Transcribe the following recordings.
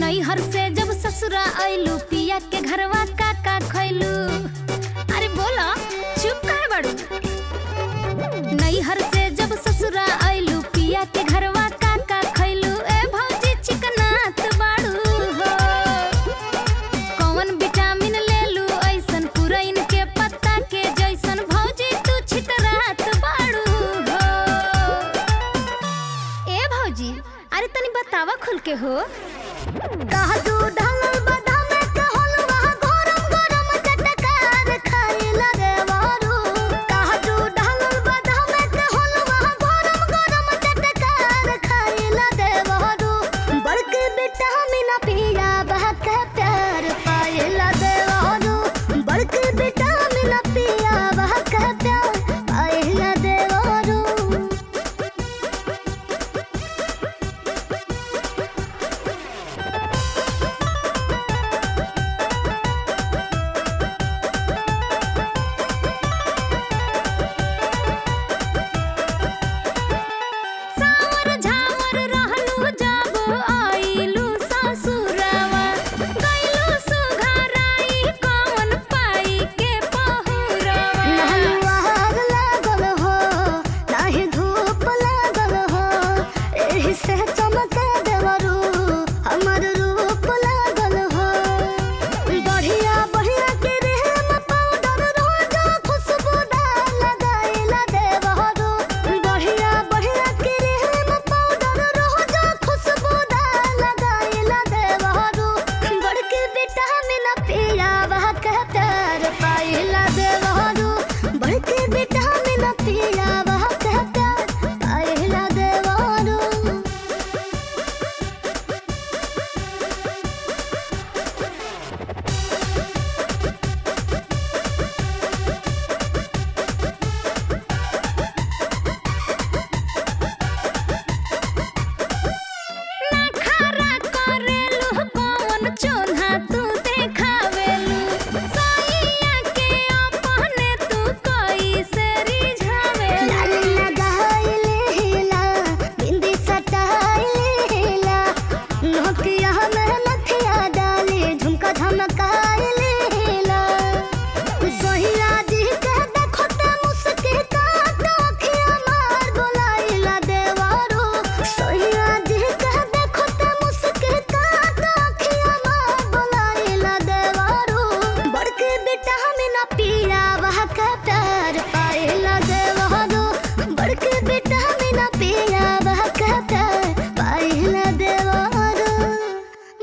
नैहर से जब ससुरा आइलू पिया के घरवा का खैलू। अरे बोला चुप काहे बाड़ू। नैहर से जब ससुरा आइलू पिया के घरवा का खैलू। ए भौजी चिकनात बाड़ू हो, कौन विटामिन लेलू ऐसन पुरैन के पत्ता के जैसन। भौजी तू छितरात बाड़ू हो। ए भौजी अरे तनी बतावा खुल के हो। कहा तू ढलल बादाम के हलवा गरम गरम चटकार खाइला रे वारू। कहा तू ढलल बादाम के हलवा गरम गरम चटकार खाइला रे वारू। बड़के विटामिन पिया बह के प्यार पाइला रे वारू। बड़के विटामिन पिया बह के प्यार पाइला रे वारू।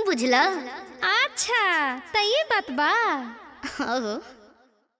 बुझला? अच्छा त ये बात बा।